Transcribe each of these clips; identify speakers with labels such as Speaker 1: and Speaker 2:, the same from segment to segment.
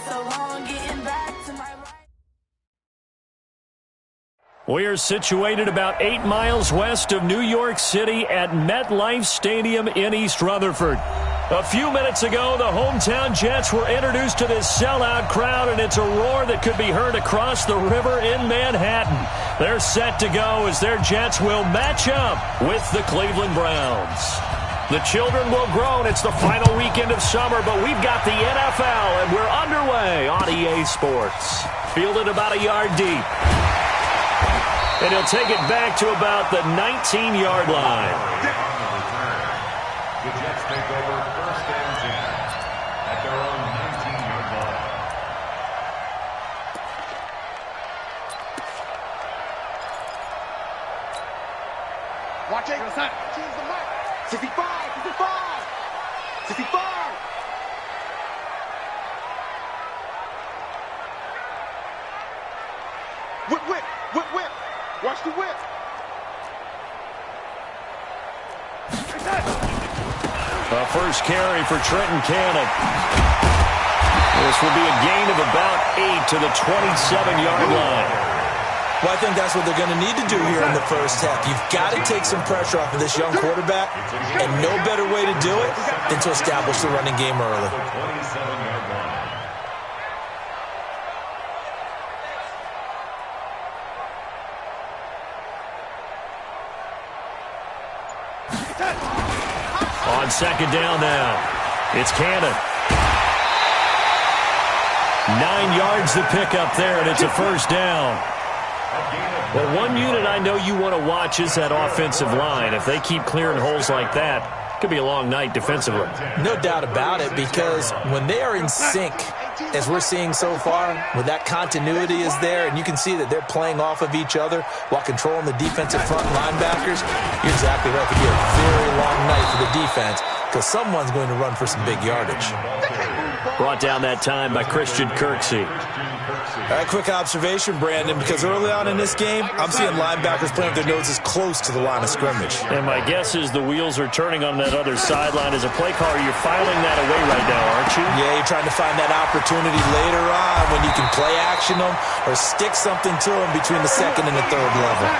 Speaker 1: so long getting back to my right.
Speaker 2: We are situated about 8 miles west of New York City at MetLife Stadium in East Rutherford. A few minutes ago, the hometown Jets were introduced to this sellout crowd, and it's a roar that could be heard across the river in Manhattan. They're set to go as their Jets will match up with the Cleveland Browns. The children will groan. It's the final weekend of summer, but we've got the NFL, and we're underway on EA Sports. Fielded about a yard deep. And he'll take it back to about the 19-yard line.
Speaker 3: The Jets take over first and 10 at their own 19-yard line.
Speaker 4: Watch it. Change the mark. 65, 65, 65. Whip, whip, whip, whip. Watch the whip.
Speaker 2: A first carry for Trenton Cannon. This will be a gain of about 8 to the 27-yard line.
Speaker 5: Well, I think that's what they're going to need to do here in the first half. You've got to take some pressure off of this young quarterback, and no better way to do it than to establish the running game early.
Speaker 2: On second down now, it's Cannon. 9 yards to pick up there, and it's a first down. Well, one unit I know you want to watch is that offensive line. If they keep clearing holes like that, it could be a long night defensively.
Speaker 5: No doubt about it, because when they are in sync, as we're seeing so far, when that continuity is there, and you can see that they're playing off of each other while controlling the defensive front linebackers, you're exactly right. It could be a very long night for the defense, because someone's going to run for some big yardage.
Speaker 2: Brought down that time by Christian Kirksey.
Speaker 5: All right, quick observation, Brandon, because early on in this game, I'm seeing linebackers playing with their noses close to the line of scrimmage.
Speaker 2: And my guess is the wheels are turning on that other sideline. As a play caller, you're filing that away right now, aren't you?
Speaker 5: Yeah, you're trying to find that opportunity later on when you can play action them or stick something to them between the second and the third level.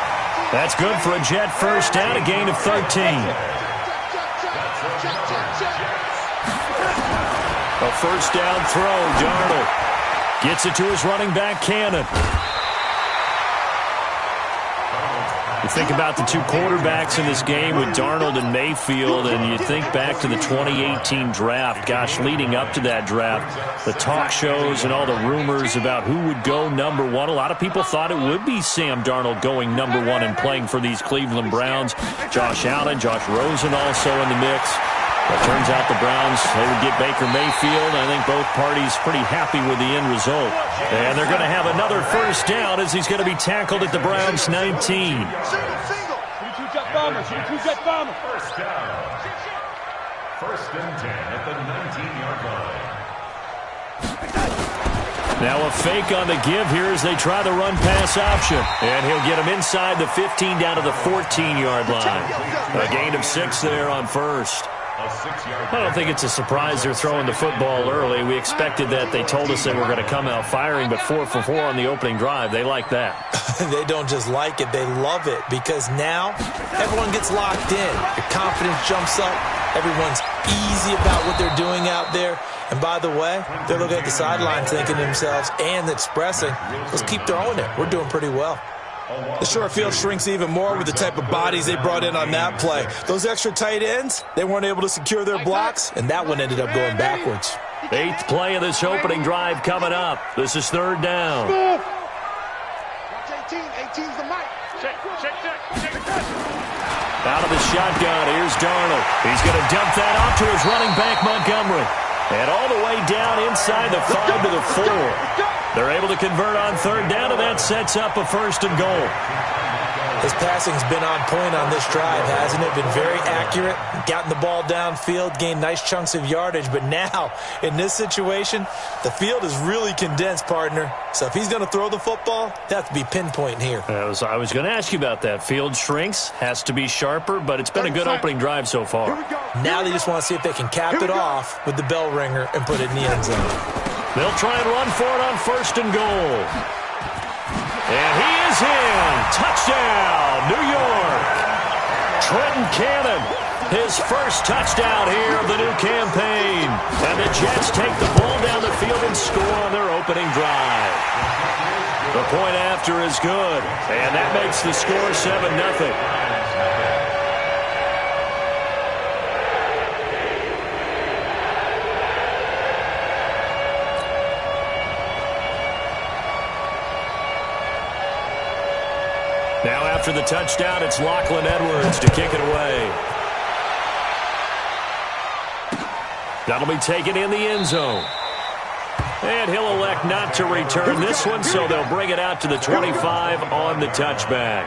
Speaker 2: That's good for a Jet first down, a gain of 13. A first down throw, Darnold. Gets it to his running back, Cannon. You think about the two quarterbacks in this game with Darnold and Mayfield, and you think back to the 2018 draft. Gosh, leading up to that draft, the talk shows and all the rumors about who would go number one. A lot of people thought it would be Sam Darnold going number one and playing for these Cleveland Browns. Josh Allen, Josh Rosen also in the mix. It turns out the Browns, they would get Baker Mayfield. I think both parties pretty happy with the end result. And they're going to have another first down as he's going to be tackled at the Browns' 19.
Speaker 3: First down. First and 10 at the 19-yard line.
Speaker 2: Now a fake on the give here as they try the run-pass option. And he'll get him inside the 15 down to the 14-yard line. A gain of 6 there on first. I don't think it's a surprise they're throwing the football early. We expected that. They told us they were going to come out firing, but 4 for 4 on the opening drive. They like that.
Speaker 5: They don't just like it, they love it, because now everyone gets locked in. Your confidence jumps up. Everyone's easy about what they're doing out there. And by the way, they're looking at the sideline thinking to themselves and expressing, let's keep throwing it. We're doing pretty well. The short field shrinks even more with the type of bodies they brought in on that play. Those extra tight ends, they weren't able to secure their blocks, and that one ended up going backwards.
Speaker 2: 8th play of this opening drive coming up. This is third down.
Speaker 4: Watch 18's the mic. Check.
Speaker 2: Out of the shotgun, here's Darnold. He's going to dump that off to his running back, Montgomery. And all the way down inside the 5 to the 4. They're able to convert on third down, and that sets up a first and goal.
Speaker 5: His passing's been on point on this drive, hasn't it? Been very accurate, gotten the ball downfield, gained nice chunks of yardage. But now, in this situation, the field is really condensed, partner. So if he's going to throw the football, they have to be pinpoint here.
Speaker 2: I was going to ask you about that. Field shrinks, has to be sharper, but it's been a good opening drive so far.
Speaker 5: Now they just want to see if they can cap it off with the bell ringer and put it in the end zone.
Speaker 2: They'll try and run for it on 1st and goal. And he is in. Touchdown, New York. Trenton Cannon, his first touchdown here of the new campaign. And the Jets take the ball down the field and score on their opening drive. The point after is good, and that makes the score 7-0. Now after the touchdown, it's Lachlan Edwards to kick it away. That'll be taken in the end zone. And he'll elect not to return this one, so they'll bring it out to the 25 on the touchback.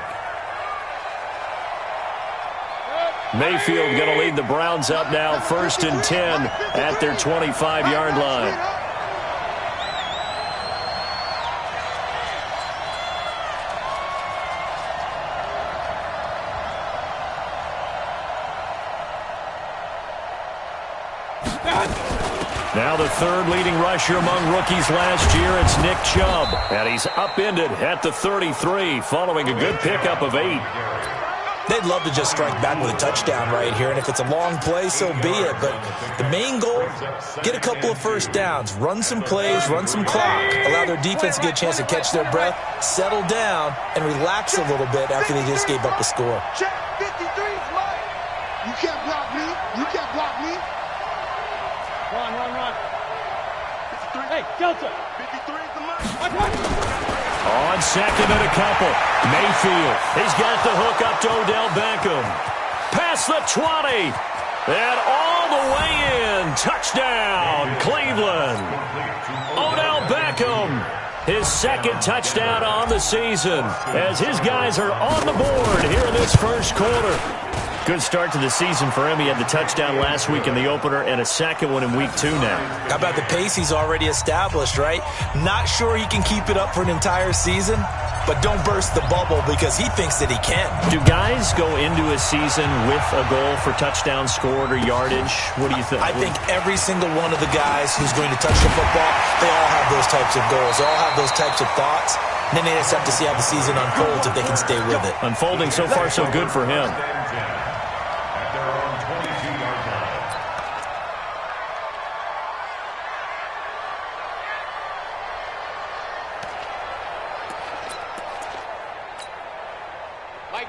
Speaker 2: Mayfield going to lead the Browns up now, 1st and 10 at their 25-yard line. Now the third leading rusher among rookies last year, it's Nick Chubb. And he's upended at the 33 following a good pickup of 8.
Speaker 5: They'd love to just strike back with a touchdown right here, and if it's a long play, so be it. But the main goal, get a couple of first downs, run some plays, run some clock, allow their defense to get a chance to catch their breath, settle down, and relax a little bit after they just gave up the score.
Speaker 4: Check 53's mine. You can't block me. You can't block me. Run. 53. Hey, Delta. 53 is the mine.
Speaker 2: On 2nd and a couple, Mayfield, he's got the hook up to Odell Beckham. Past the 20, and all the way in. Touchdown, Cleveland. Odell Beckham, his 2nd touchdown on the season, as his guys are on the board here in this first quarter. Good start to the season for him. He had the touchdown last week in the opener and a 2nd one in week 2 now.
Speaker 5: How about the pace he's already established, right? Not sure he can keep it up for an entire season, but don't burst the bubble because he thinks that he can.
Speaker 2: Do guys go into a season with a goal for touchdown scored or yardage? What do you think?
Speaker 5: I think every single one of the guys who's going to touch the football, they all have those types of goals. They all have those types of thoughts. And then they just have to see how the season unfolds if they can stay with it.
Speaker 2: Unfolding so far so good for him.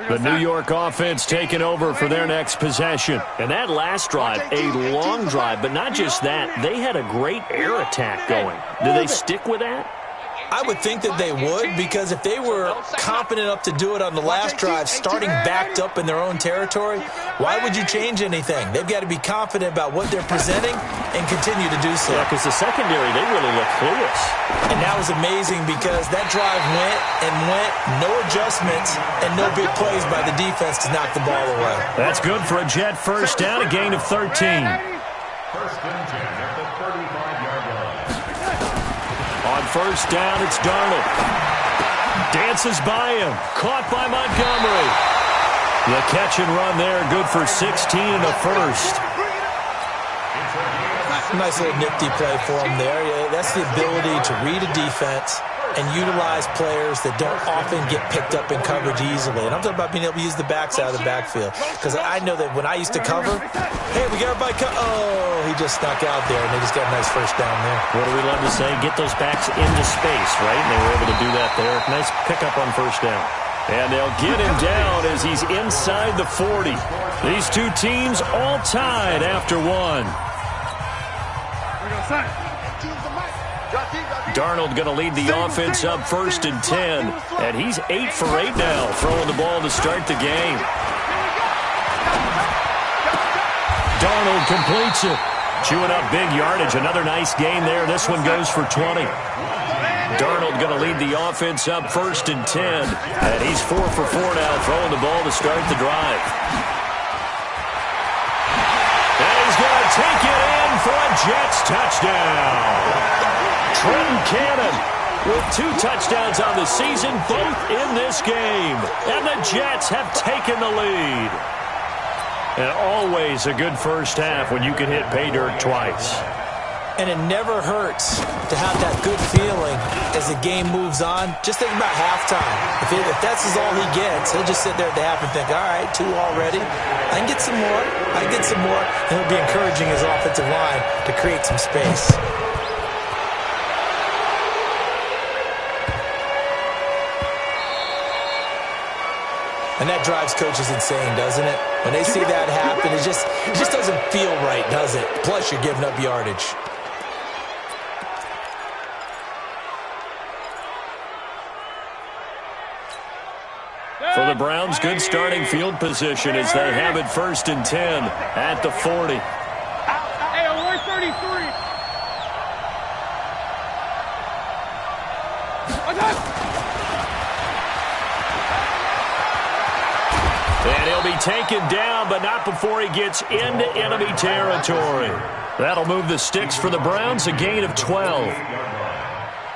Speaker 2: The New York offense taking over for their next possession. And that last drive, a long drive, but not just that. They had a great air attack going. Do they stick with that?
Speaker 5: I would think that they would, because if they were confident enough to do it on the last drive, starting backed up in their own territory, why would you change anything? They've got to be confident about what they're presenting and continue to do so.
Speaker 2: Yeah, because the secondary, they really look clueless.
Speaker 5: And that was amazing because that drive went and went, no adjustments, and no big plays by the defense to knock the ball away.
Speaker 2: That's good for a Jet first down, a gain of 13.
Speaker 3: 1st and 10 at the 35-yard line.
Speaker 2: On 1st down, it's Darnold. Dances by him. Caught by Montgomery. The catch and run there, good for 16 and a first.
Speaker 5: Nice little nifty play for him there. Yeah, that's the ability to read a defense and utilize players that don't often get picked up in coverage easily. And I'm talking about being able to use the backs out of the backfield. Because I know that when I used to cover, hey, we got everybody oh, he just snuck out there, and they just got a nice first down there.
Speaker 2: What do we love to say? Get those backs into space, right? And they were able to do that there. Nice pickup on 1st down. And they'll get him down as he's inside the 40. These two teams all tied after one. Darnold going to lead the offense up 1st and 10. And he's 8 for 8 now, throwing the ball to start the game. Darnold completes it. Chewing up big yardage. Another nice gain there. This one goes for 20. Darnold going to lead the offense up 1st and 10. And he's 4 for 4 now, throwing the ball to start the drive. And he's going to take it in for a Jets touchdown. Trenton Cannon with 2 touchdowns on the season, both in this game. And the Jets have taken the lead. And always a good first half when you can hit pay dirt twice.
Speaker 5: And it never hurts to have that good feeling as the game moves on. Just think about halftime. If that's all he gets, he'll just sit there at the half and think, all right, 2 already. I can get some more. I can get some more. And he'll be encouraging his offensive line to create some space. And that drives coaches insane, doesn't it? When they see that happen, it just doesn't feel right, does it? Plus, you're giving up yardage.
Speaker 2: For the Browns, good starting field position as they have it 1st and 10 at the 40.
Speaker 4: Hey, 133.
Speaker 2: And he'll be taken down, but not before he gets into enemy territory. That'll move the sticks for the Browns, a gain of 12.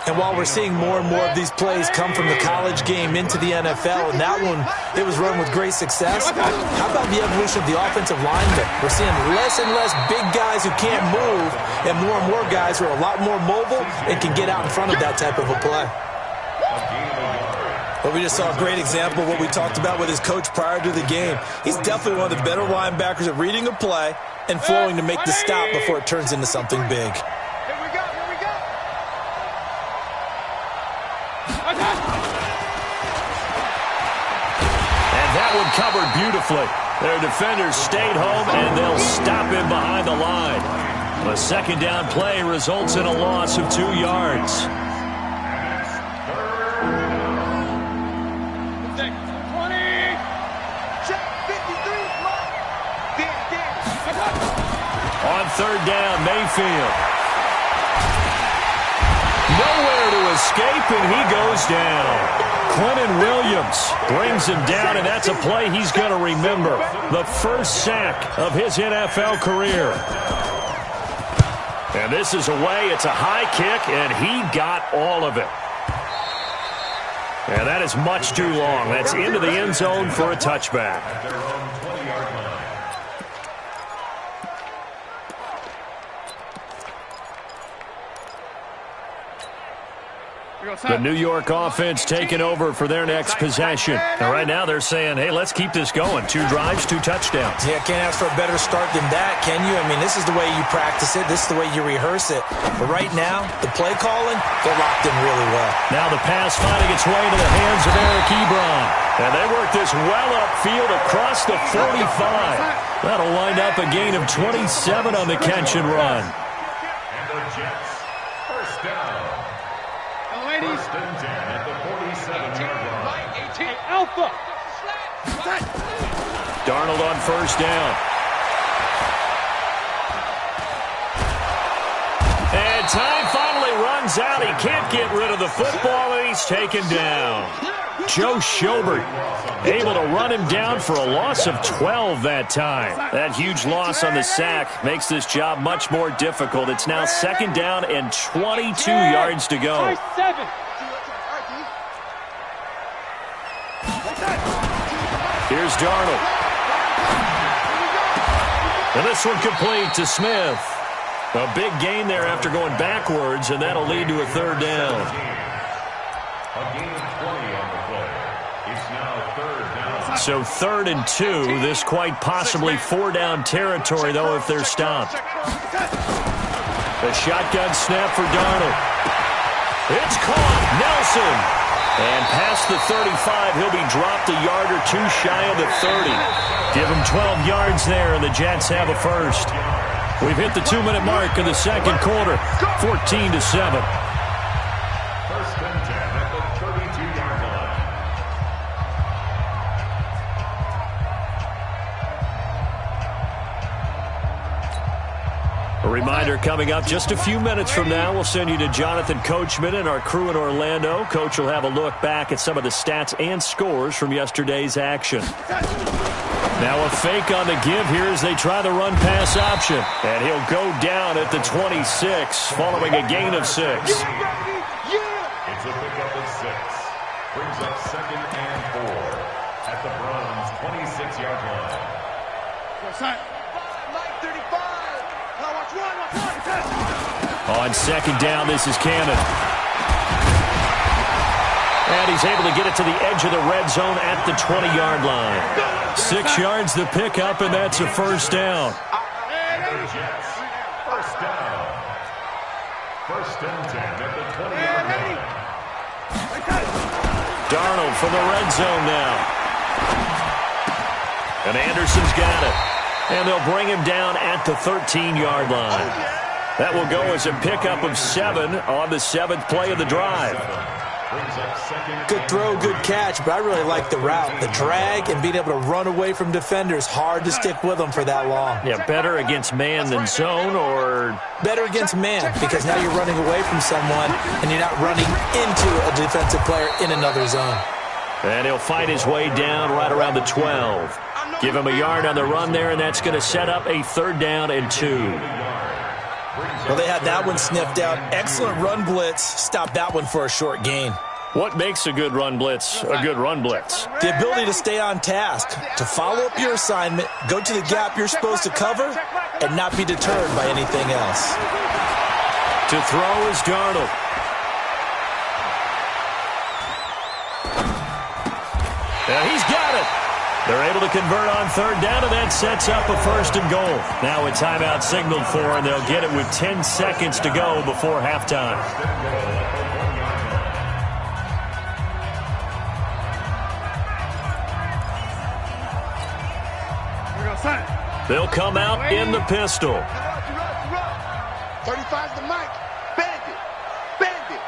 Speaker 5: And while we're seeing more and more of these plays come from the college game into the NFL, and that one, it was run with great success, how about the evolution of the offensive linemen? We're seeing less and less big guys who can't move, and more guys who are a lot more mobile and can get out in front of that type of a play. Well, we just saw a great example of what we talked about with his coach prior to the game. He's definitely one of the better linebackers at reading a play and flowing to make the stop before it turns into something big.
Speaker 2: And that one covered beautifully. Their defenders stayed home, and they'll stop him behind the line. A 2nd down play results in a loss of 2 yards. On 3rd down, Mayfield. Nowhere to escape, and he goes down. Quentin Williams brings him down, and that's a play he's going to remember. The first sack of his NFL career. And this is away. It's a high kick, and he got all of it. And that is much too long. That's into the end zone for a touchback. The New York offense taking over for their next possession. And right now they're saying, hey, let's keep this going. 2 drives, 2 touchdowns.
Speaker 5: Yeah, can't ask for a better start than that, can you? I mean, this is the way you practice it. This is the way you rehearse it. But right now, the play calling, they're locked in really well.
Speaker 2: Now the pass finding its way into the hands of Eric Ebron. And they work this well upfield across the 45. That'll wind up a gain of 27 on the catch and run.
Speaker 3: And the Jets, first down. First and 10 at the 47-yard line.
Speaker 4: 18 Alpha.
Speaker 2: Darnold on 1st down. And time finally runs out. He can't get rid of the football, and he's taken down. Joe Schobert able to run him down for a loss of 12 that time. That huge loss on the sack makes this job much more difficult. It's now 2nd down and 22 yards to go. Here's Darnold. And this one complete to Smith. A big gain there after going backwards, and that'll lead to a 3rd down.
Speaker 3: A gain of 20 on the play. It's now 3rd down.
Speaker 2: So 3rd and 2. This quite possibly 4-down territory, though, if they're stopped. The shotgun snap for Darnold. It's caught. Nelson. And past the 35, he'll be dropped a yard or 2 shy of the 30. Give him 12 yards there, and the Jets have a first. We've hit the 2-minute mark of the 2nd quarter, 14-7.
Speaker 3: First and 10 at the 32-yard line.
Speaker 2: A reminder coming up just a few minutes from now, we'll send you to Jonathan Coachman and our crew in Orlando. Coach will have a look back at some of the stats and scores from yesterday's action. Now a fake on the give here as they try the run-pass option. And he'll go down at the 26 following a gain of 6.
Speaker 3: It's a pickup of 6. Brings up 2nd and 4 at the Browns' 26-yard line.
Speaker 4: Watch one.
Speaker 2: On second down, this is Cannon. And he's able to get it to the edge of the red zone at the 20-yard line. 6 yards the pickup, and that's a first down.
Speaker 3: First down. First and 10 at the 20-yard line.
Speaker 2: Darnold from the red zone now. And Anderson's got it. And they'll bring him down at the 13-yard line. That will go as a pickup of 7 on the 7th play of the drive.
Speaker 5: Good throw, good catch, but I really like the route. The drag and being able to run away from defenders, hard to stick with them for that long.
Speaker 2: Yeah, better against man than zone, or?
Speaker 5: Better against man, because now you're running away from someone and you're not running into a defensive player in another zone.
Speaker 2: And he'll fight his way down right around the 12. Give him a yard on the run there, and that's going to set up a 3rd down and 2.
Speaker 5: Well, they had that one sniffed out. Excellent run blitz. Stop that one for a short gain.
Speaker 2: What makes a good run blitz a good run blitz?
Speaker 5: The ability to stay on task, to follow up your assignment, go to the gap you're supposed to cover, and not be deterred by anything else.
Speaker 2: To throw is Darnold. Yeah, he's got it. They're able to convert on 3rd down, and that sets up a 1st and goal. Now a timeout signaled for, and they'll get it with 10 seconds to go before halftime. They'll come out in the pistol.
Speaker 4: 35's the mic. Bandit. Bandit.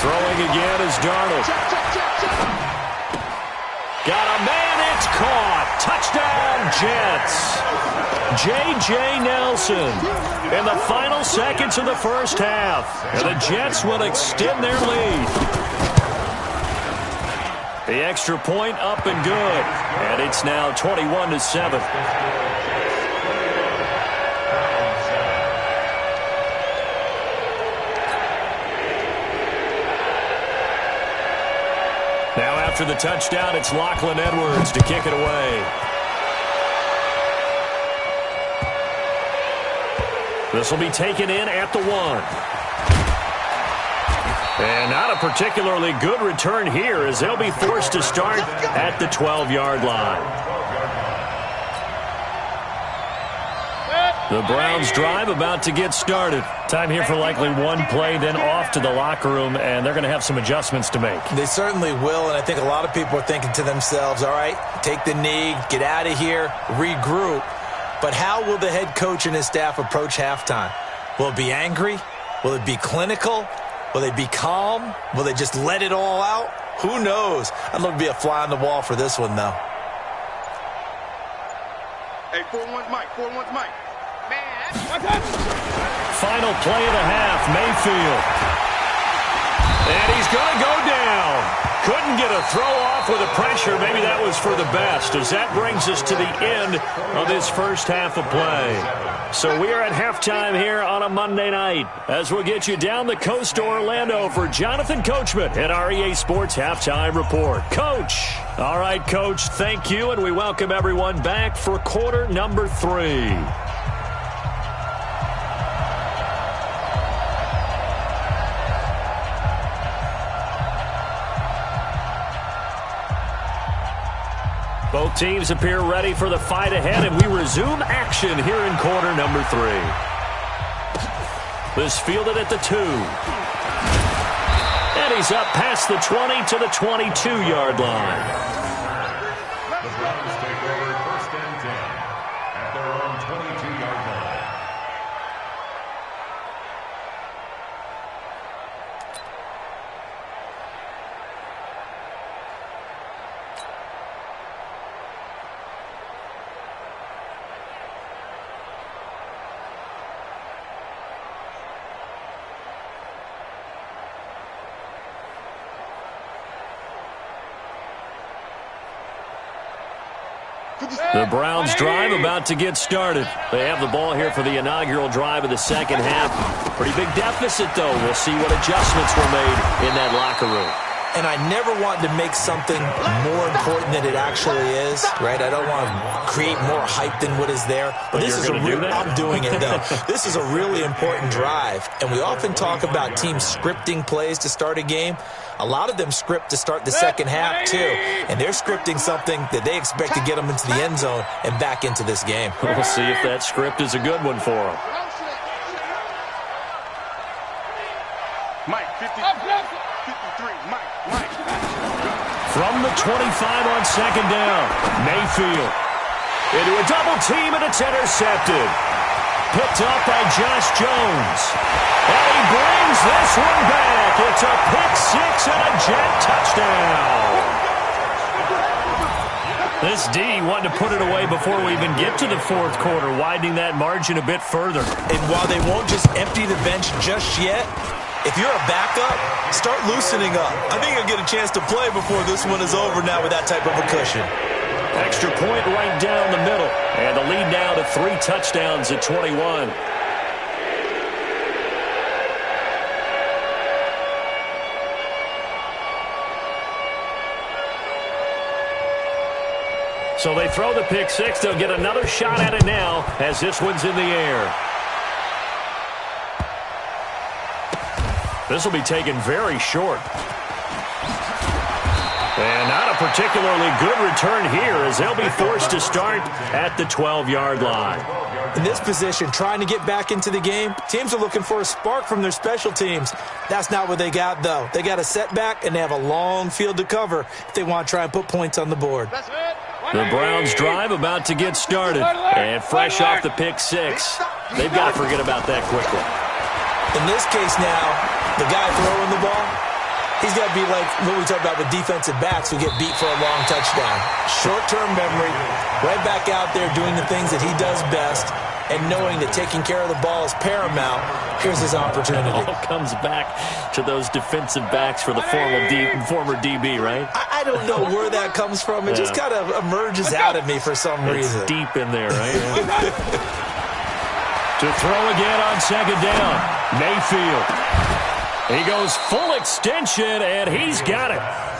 Speaker 2: Throwing again is Darnold.
Speaker 4: Check.
Speaker 2: Got a man, it's caught. Touchdown, Jets. J.J. Nelson in the final seconds of the first half. And the Jets will extend their lead. The extra point up and good. And it's now 21-7. Now after the touchdown, it's Lachlan Edwards to kick it away. This will be taken in at the 1. And not a particularly good return here as they'll be forced to start at the 12-yard line. The Browns drive about to get started. Time here for likely one play, then off to the locker room, and they're going to have some adjustments to make.
Speaker 5: They certainly will, and I think a lot of people are thinking to themselves, all right, take the knee, get out of here, regroup. But how will the head coach and his staff approach halftime? Will it be angry? Will it be clinical? Will they be calm? Will they just let it all out? Who knows? I'd love to be a fly on the wall for this one, though.
Speaker 4: Hey, 4-1's Mike. 4-1's Mike.
Speaker 2: Final play of the half, Mayfield. And he's going to go down. Couldn't get a throw off with the pressure. Maybe that was for the best, as that brings us to the end of this first half of play. So we are at halftime here on a Monday night, as we'll get you down the coast to Orlando for Jonathan Coachman at our EA Sports Halftime Report. Coach. All right, Coach, thank you, and we welcome everyone back for quarter number 3. Both teams appear ready for the fight ahead, and we resume action here in quarter number 3. This fielded at the 2. And he's up past the 20 to the 22-yard line.
Speaker 3: The Browns take over 1st and 10 at their own 22-yard line.
Speaker 2: The Browns drive about to get started. They have the ball here for the inaugural drive of the second half. Pretty big deficit, though. We'll see what adjustments were made in that locker room.
Speaker 5: and I never want to make something more important than it actually is, right? I don't want to create more hype than what is there. But this is I'm doing it, though. This is a really important drive, and we often talk about teams scripting plays to start a game. A lot of them script to start the second half, too, and they're scripting something that they expect to get them into the end zone and back into this game.
Speaker 2: We'll see if that script is a good one for them.
Speaker 4: Mike, 53, Mike.
Speaker 2: From the 25 on second down, Mayfield into a double team, and it's intercepted. Picked up by Josh Jones. And he brings this one back. It's a pick six and a Jet touchdown. This D wanting to put it away before we even get to the fourth quarter, widening that margin a bit further.
Speaker 5: And while they won't just empty the bench just yet, if you're a backup, start loosening up. I think you'll get a chance to play before this one is over now with that type of a cushion.
Speaker 2: Extra point right down the middle. And the lead now to 3 touchdowns at 21. So they throw the pick six. They'll get another shot at it now as this one's in the air. This will be taken very short. And not a particularly good return here as they'll be forced to start at the 12-yard line.
Speaker 5: In this position, trying to get back into the game, teams are looking for a spark from their special teams. That's not what they got, though. They got a setback, and they have a long field to cover if they want to try and put points on the board.
Speaker 2: The Browns drive about to get started. And fresh off the pick six, they've got to forget about that quickly.
Speaker 5: In this case now, the guy throwing the ball, he's got to be like what we talk about with defensive backs who get beat for a long touchdown. Short-term memory, right back out there doing the things that he does best, and knowing that taking care of the ball is paramount. Here's his opportunity.
Speaker 2: It all comes back to those defensive backs for the former DB, right?
Speaker 5: I don't know where that comes from. It just kind of emerges out of me for some reason.
Speaker 2: It's deep in there, right? To throw again on second down, Mayfield. He goes full extension, and he's got it.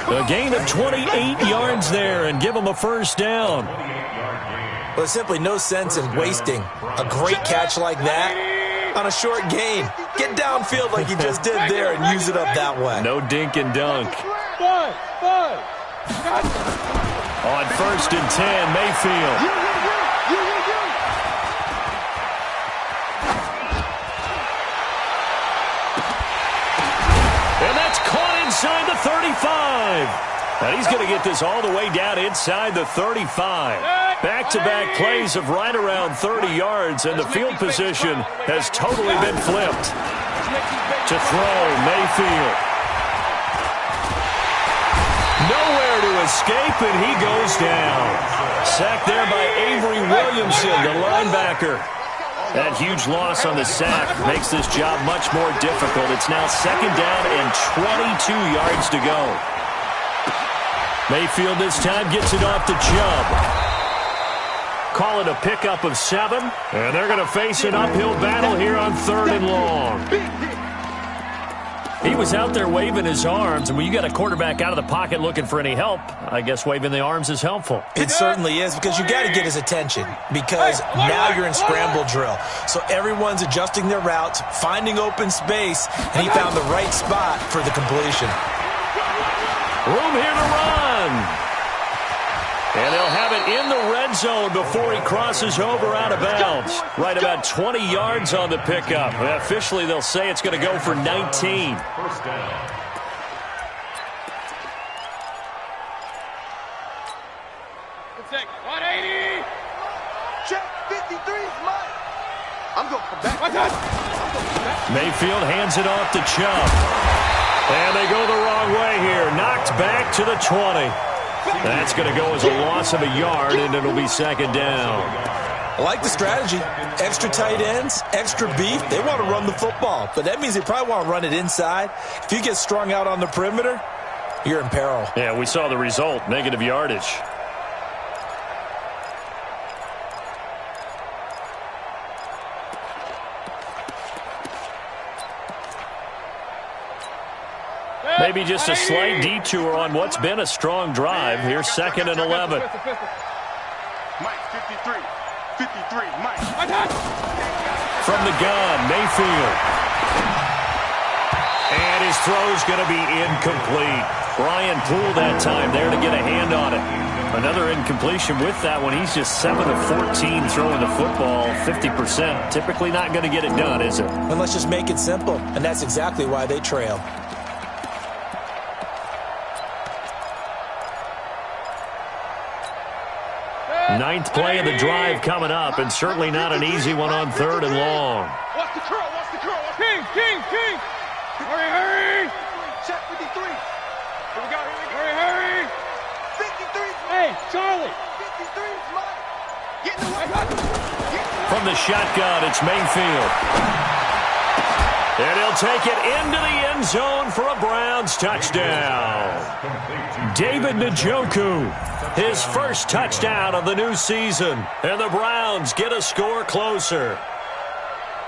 Speaker 2: A gain of 28 yards there, and give him a first down.
Speaker 5: Well, there's simply no sense in wasting a great catch like that on a short gain. Get downfield like you just did there and use it up that way.
Speaker 2: No dink and dunk. On first and 10, Mayfield. And that's caught inside the 35. And he's going to get this all the way down inside the 35. Back-to-back plays of right around 30 yards, and the field position has totally been flipped. To throw, Mayfield. Nowhere to escape, and he goes down. Sacked there by Avery Williamson, the linebacker. That huge loss on the sack makes this job much more difficult. It's now second down and 22 yards to go. Mayfield this time gets it off to Chubb. Call it a pickup of 7, and they're going to face an uphill battle here on 3rd and long. He was out there waving his arms, and when you got a quarterback out of the pocket looking for any help, I guess waving the arms is helpful.
Speaker 5: It certainly is, because you got to get his attention, because now you're in scramble drill. So everyone's adjusting their routes, finding open space, and he found the right spot for the completion.
Speaker 2: Room here to run. And they'll have it in the red zone before he crosses over out of bounds. Right about 20 yards on the pickup. Officially, they'll say it's going to go for 19.
Speaker 3: First down.
Speaker 4: Check, 180. Check, 53's mine. I'm going to come back.
Speaker 2: Mayfield hands it off to Chubb. And they go the wrong way here. Knocked back to the 20. That's going to go as a loss of a yard, and it'll be second down.
Speaker 5: I like the strategy. Extra tight ends, extra beef. They want to run the football, but that means they probably want to run it inside. If you get strung out on the perimeter, you're in peril.
Speaker 2: Yeah, we saw the result, negative yardage. Maybe just a slight detour on what's been a strong drive. Here's 2nd and 11.
Speaker 4: Mike, 53. 53, Mike.
Speaker 2: From the gun, Mayfield. And his throw's going to be incomplete. Brian Poole that time there to get a hand on it. Another incompletion with that one. He's just 7 of 14 throwing the football, 50%. Typically not going to get it done, is it?
Speaker 5: And let's just make it simple, and that's exactly why they trail.
Speaker 2: Ninth play of the drive coming up, and certainly not an easy one on 3rd and long.
Speaker 4: Watch the curl, watch the curl. King. Hurry. Check 53. Here we go. Hurry. 53. Hey, Charlie. 53, Mike. Get in the way.
Speaker 2: From the shotgun, it's Mayfield. And he'll take it into the end zone for a Browns touchdown. David Njoku, his first touchdown of the new season. And the Browns get a score closer.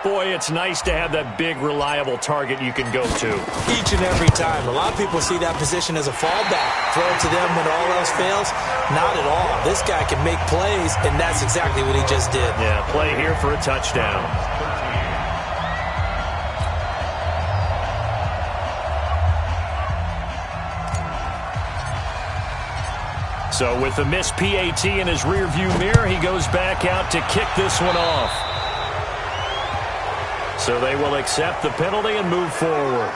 Speaker 2: Boy, it's nice to have that big, reliable target you can go to.
Speaker 5: Each and every time. A lot of people see that position as a fallback. Throw it to them when all else fails. Not at all. This guy can make plays, and that's exactly what he just did.
Speaker 2: Yeah, play here for a touchdown. So with the missed PAT in his rearview mirror, he goes back out to kick this one off. So they will accept the penalty and move forward.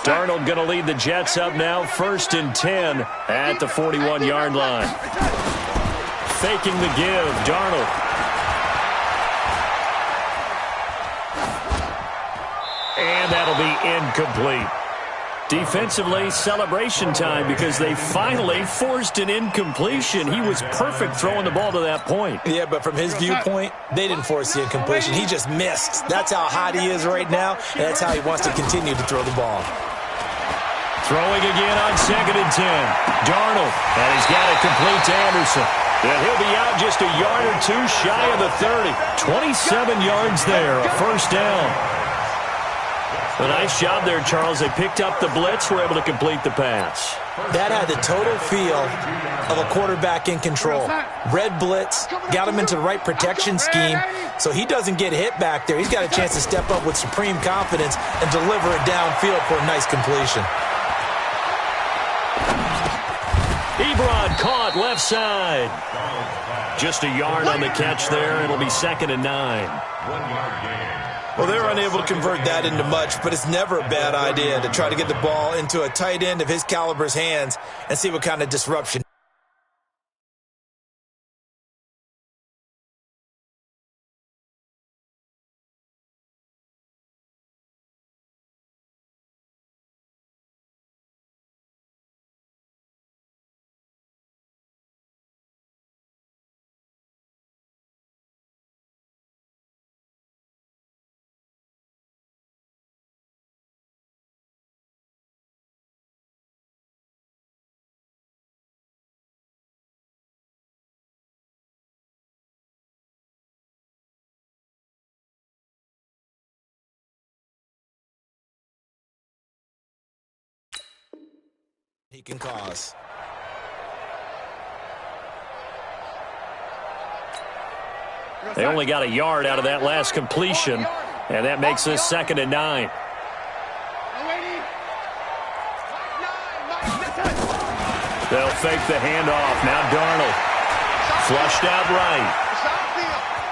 Speaker 2: Darnold going to lead the Jets up now, 1st and 10 at the 41-yard line. Faking the give, Darnold. And that'll be incomplete. Defensively, celebration time because they finally forced an incompletion. He was perfect throwing the ball to that point.
Speaker 5: Yeah, but from his viewpoint, they didn't force the incompletion. He just missed. That's how hot he is right now, and that's how he wants to continue to throw the ball.
Speaker 2: Throwing again on 2nd and 10. Darnold, and he's got it complete to Anderson. And he'll be out just a yard or two shy of the 30. 27 yards there, a first down. A nice job there, Charles. They picked up the blitz, were able to complete the pass.
Speaker 5: That had the total feel of a quarterback in control. Red blitz, got him into the right protection scheme, so he doesn't get hit back there. He's got a chance to step up with supreme confidence and deliver it downfield for a nice completion.
Speaker 2: Ebron caught left side. Just a yard on the catch there. It'll be 2nd and 9.
Speaker 3: 1 yard gain.
Speaker 5: Well, they're unable to convert that into much, but it's never a bad idea to try to get the ball into a tight end of his caliber's hands and see what kind of disruption. He can cause.
Speaker 2: They only got a yard out of that last completion, and that makes this 2nd and 9. They'll fake the handoff. Now Darnold. Flushed out right.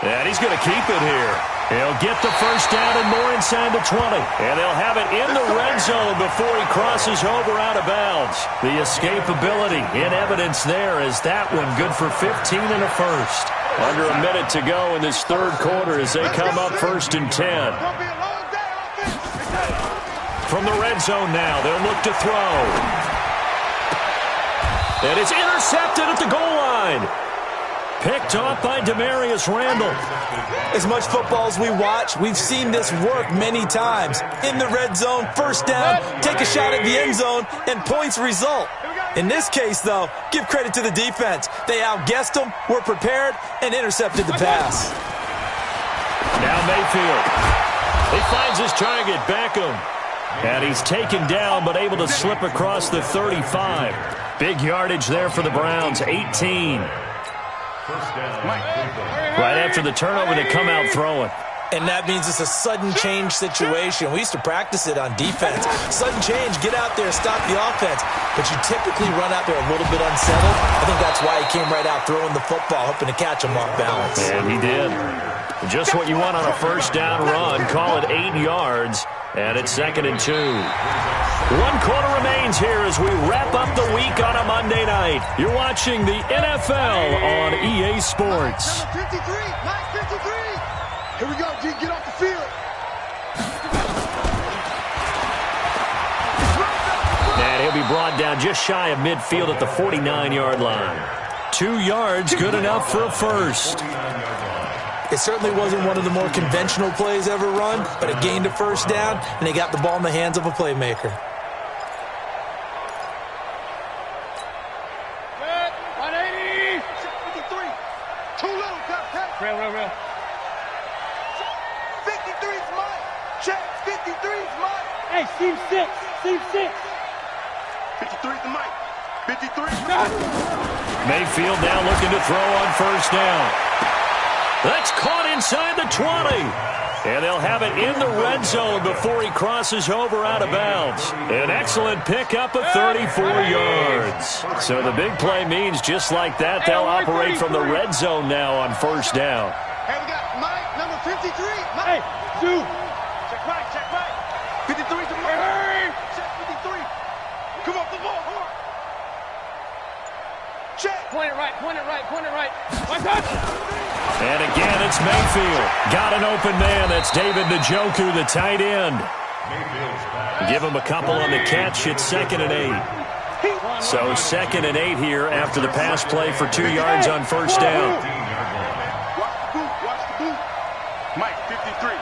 Speaker 2: And he's going to keep it here. He'll get the first down and more inside the 20. And they'll have it in the red zone before he crosses over out of bounds. The escapability in evidence there as that one good for 15 and a first. Under a minute to go in this 3rd quarter as they come up 1st and 10. From the red zone now, they'll look to throw. And it's intercepted at the goal line. Picked off by Demarius Randall.
Speaker 5: As much football as we watch, we've seen this work many times. In the red zone, first down, take a shot at the end zone, and points result. In this case, though, give credit to the defense. They outguessed them, were prepared, and intercepted the pass.
Speaker 2: Now Mayfield. He finds his target, Beckham. And he's taken down but able to slip across the 35. Big yardage there for the Browns, 18. Right after the turnover, they come out throwing.
Speaker 5: And that means it's a sudden change situation. We used to practice it on defense. Sudden change, get out there, stop the offense. But you typically run out there a little bit unsettled. I think that's why he came right out throwing the football, hoping to catch him off balance.
Speaker 2: And he did. Just what you want on a first down run. Call it 8 yards. And it's 2nd and 2. 1 quarter remains here as we wrap up the week on a Monday night. You're watching the NFL on EA Sports.
Speaker 4: Number 53, Mike 53. Here we go, G, get off the field.
Speaker 2: And he'll be brought down just shy of midfield at the 49-yard line. 2 yards, good enough for a first.
Speaker 5: It certainly wasn't one of the more conventional plays ever run, but it gained a first down, and they got the ball in the hands of a playmaker.
Speaker 4: Good, 180. 53. Too little, Captain. Real. 53's mine. Check, 53's mine. Hey, seam 6. 53's the mic. 53.
Speaker 2: Mayfield now looking to throw on first down. That's caught inside the 20. And they'll have it in the red zone before he crosses over out of bounds. An excellent pickup of 34 yards. So the big play means just like that, they'll operate from the red zone now on first down.
Speaker 4: Hey, we got Mike, number 53. Mike. Hey, Sue. Check right. 53's the Mike. Hey. Check 53. Come off the ball, hard. Check. Point it right. One touch.
Speaker 2: And again, it's Mayfield. Got an open man. That's David Njoku, the tight end. Give him a couple on the catch. It's 2nd and 8. So 2nd and 8 here after the pass play for 2 yards on first down.
Speaker 4: Watch the boot. Mike, 53.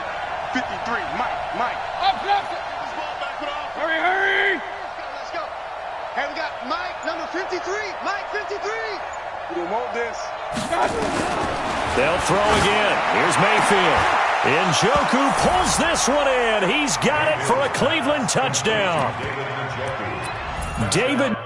Speaker 4: 53, Mike. Up, left. This ball back it off. Hurry. Let's go. Hey, we got Mike, number 53. Mike, 53. We don't want this.
Speaker 2: They'll throw again. Here's Mayfield. Njoku pulls this one in. He's got it for a Cleveland touchdown. David.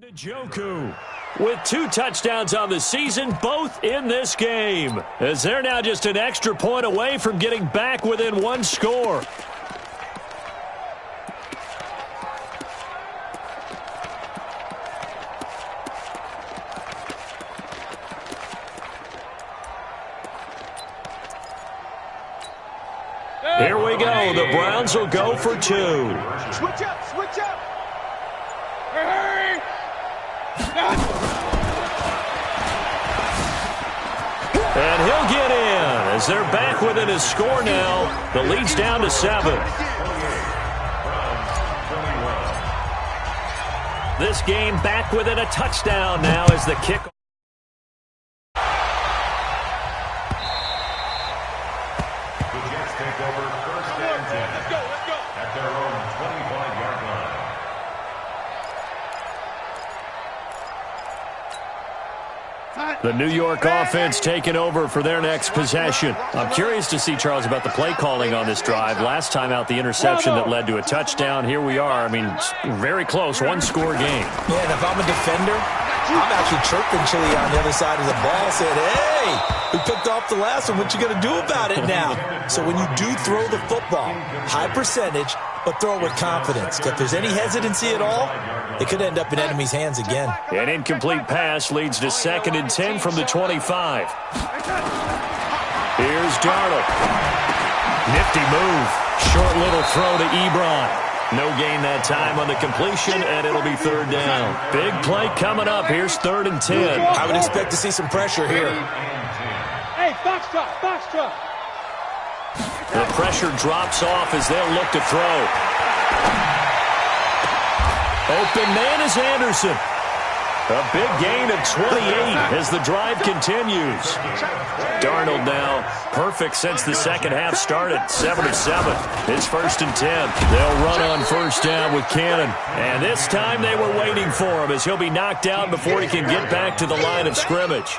Speaker 2: Njoku with 2 touchdowns on the season, both in this game, as they're now just an extra point away from getting back within 1 score. Here we go. The Browns will go for 2.
Speaker 4: Switch up. Hurry.
Speaker 2: And he'll get in as they're back within a score now. The lead's down to 7. This game back within a touchdown now as the kick.
Speaker 3: The Jets take over 1st and 10.
Speaker 4: Let's go.
Speaker 3: At their own 25-yard line.
Speaker 2: The New York offense taking over for their next possession. I'm curious to see, Charles, about the play calling on this drive. Last time out, the interception that led to a touchdown. Here we are. I mean, very close, 1-score game.
Speaker 5: Yeah, and if I'm a defender, I'm actually chirping Chili on the other side of the ball, saying, hey, we picked off the last one. What you going to do about it now? So when you do throw the football, high percentage, but throw it with confidence. If there's any hesitancy at all, it could end up in enemy's hands again.
Speaker 2: An incomplete pass leads to 2nd and 10 from the 25. Here's Darnold. Nifty move. Short little throw to Ebron. No gain that time on the completion, and it'll be 3rd down. Big play coming up. Here's 3rd and 10.
Speaker 5: I would expect to see some pressure here.
Speaker 4: Hey, box truck.
Speaker 2: The pressure drops off as they'll look to throw. Open man is Anderson. A big gain of 28 as the drive continues. Darnold now perfect since the second half started. 7 of 7. It's 1st and 10. They'll run on first down with Cannon. And this time they were waiting for him as he'll be knocked down before he can get back to the line of scrimmage.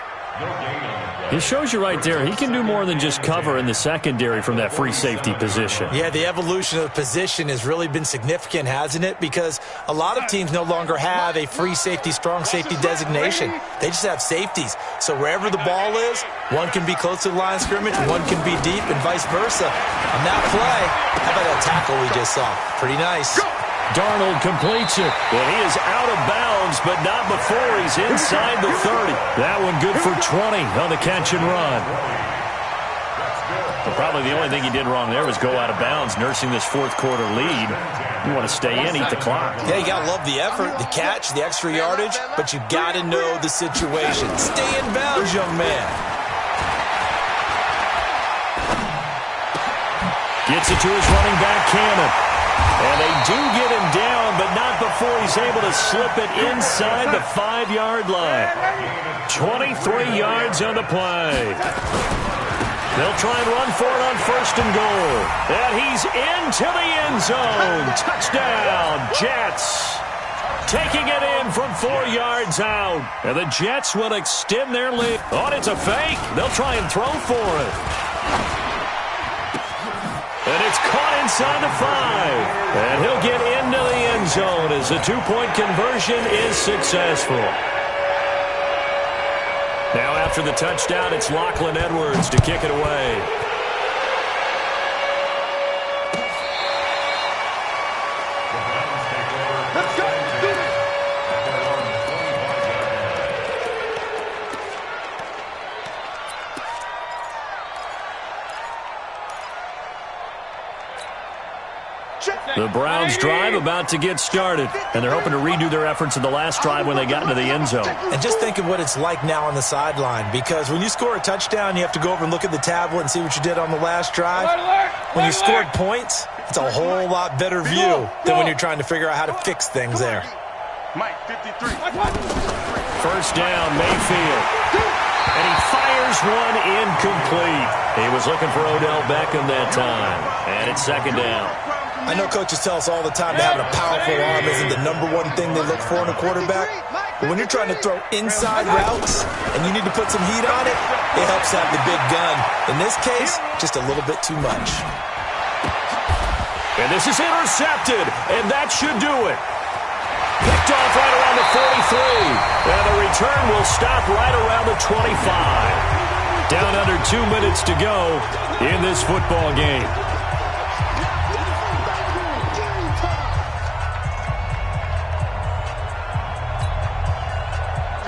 Speaker 2: It shows you right there, he can do more than just cover in the secondary from that free safety position.
Speaker 5: Yeah, the evolution of the position has really been significant, hasn't it? Because a lot of teams no longer have a free safety, strong safety designation. They just have safeties. So wherever the ball is, one can be close to the line of scrimmage, one can be deep, and vice versa. On that play, how about that tackle we just saw? Pretty nice.
Speaker 2: Darnold completes it, and he is out of bounds, but not before he's inside the 30. That one good for 20 on the catch and run. But probably the only thing he did wrong there was go out of bounds, nursing this fourth quarter lead. You want to stay in, eat the clock.
Speaker 5: Yeah, you got to love the effort, the catch, the extra yardage, but you got to know the situation. Stay in bounds, young man.
Speaker 2: Gets it to his running back, Cannon. And they do get him down, but not before he's able to slip it inside the 5-yard line. 23 yards on the play. They'll try and run for it on 1st and goal. And he's into the end zone. Touchdown, Jets. Taking it in from 4 yards out. And the Jets will extend their lead. Oh, it's a fake. They'll try and throw for it. And it's caught inside the 5. And he'll get into the end zone as the 2-point conversion is successful. Now after the touchdown, it's Lachlan Edwards to kick it away. The Browns drive about to get started, and they're hoping to redo their efforts in the last drive when they got into the end zone.
Speaker 5: And just think of what it's like now on the sideline, because when you score a touchdown, you have to go over and look at the tablet and see what you did on the last drive. When you scored points, it's a whole lot better view than when you're trying to figure out how to fix things there.
Speaker 4: Mike, 53.
Speaker 2: First down, Mayfield. And he fires one incomplete. He was looking for Odell Beckham that time. And it's 2nd down.
Speaker 5: I know coaches tell us all the time that having a powerful arm isn't the #1 thing they look for in a quarterback. But when you're trying to throw inside routes and you need to put some heat on it, it helps have the big gun. In this case, just a little bit too much.
Speaker 2: And this is intercepted, and that should do it. Picked off right around the 43. And the return will stop right around the 25. Down under 2 minutes to go in this football game.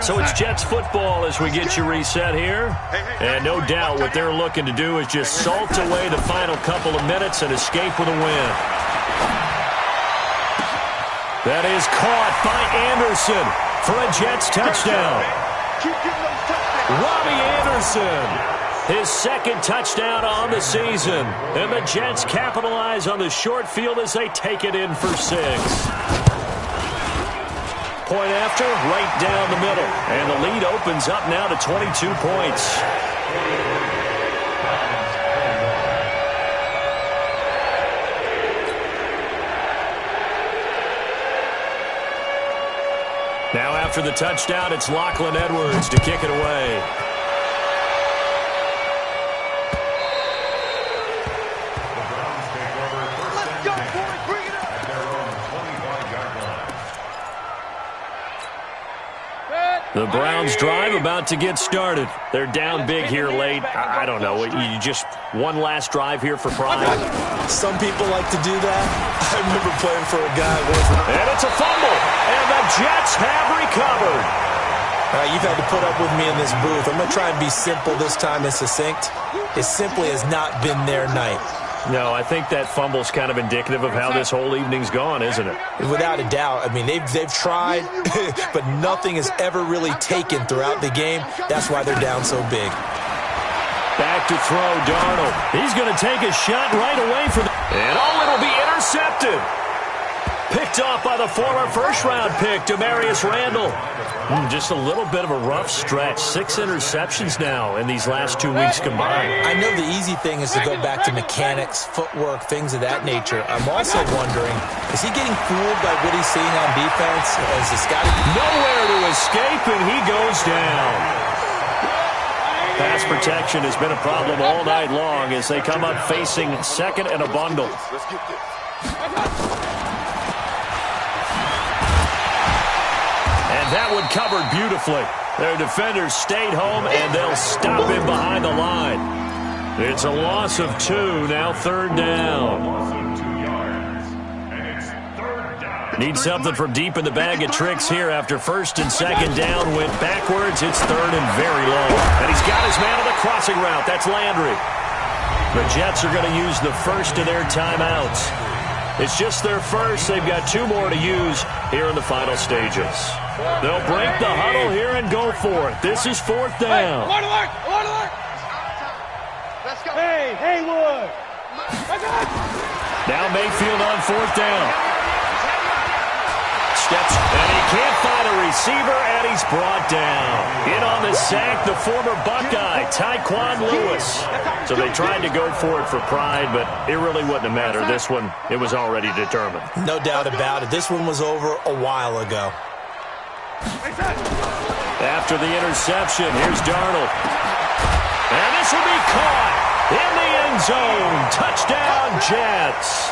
Speaker 2: So it's Jets football as we get you reset here. And no doubt what they're looking to do is just salt away the final couple of minutes and escape with a win. That is caught by Anderson for a Jets touchdown. Robbie Anderson, his 2nd touchdown on the season. And the Jets capitalize on the short field as they take it in for 6. Point after, right down the middle. And the lead opens up now to 22 points. Now after the touchdown, it's Lachlan Edwards to kick it away. The Browns drive about to get started. They're down big here late. I don't know. You just one last drive here for pride.
Speaker 5: Some people like to do that. I remember playing for a guy once.
Speaker 2: And it's a fumble. And the Jets have recovered.
Speaker 5: All right, you've had to put up with me in this booth. I'm going to try and be simple this time and succinct. It simply has not been their night.
Speaker 2: No, I think that fumble's kind of indicative of how this whole evening's gone, isn't it?
Speaker 5: Without a doubt. I mean, they've tried, but nothing has ever really taken throughout the game. That's why they're down so big.
Speaker 2: Back to throw, Darnold. He's going to take a shot right away for the... And it'll be intercepted. Picked off by the former first-round pick, Demarius Randall. Just a little bit of a rough stretch. 6 interceptions now in these last 2 weeks combined.
Speaker 5: I know the easy thing is to go back to mechanics, footwork, things of that nature. I'm also wondering, is he getting fooled by what he's seeing on defense? As this guy
Speaker 2: nowhere to escape, and he goes down. Pass protection has been a problem all night long as they come up facing second and a bundle.
Speaker 4: Let's get this.
Speaker 2: And that one covered beautifully. Their defenders stayed home, and they'll stop him behind the line. It's a loss of 2, now 3rd down.
Speaker 3: Loss of 2 yards, and it's 3rd down.
Speaker 2: Need something from deep in the bag of tricks here after 1st and 2nd down went backwards. It's 3rd and very low. And he's got his man on the crossing route. That's Landry. The Jets are going to use the first of their timeouts. It's just their first. They've got 2 more to use here in the final stages. They'll break the huddle here and go for it. This is 4th down.
Speaker 4: Let's go. Hey, Haywood.
Speaker 2: Now Mayfield on 4th down. Steps, and he can't find a receiver, and he's brought down. In on the sack, the former Buckeye, Tyquan Lewis. So they tried to go for it for pride, but it really wouldn't have mattered. This one, it was already determined.
Speaker 5: no doubt about it. This one was over a while ago.
Speaker 2: After the interception, here's Darnold. And this will be caught in the end zone. Touchdown, Jets.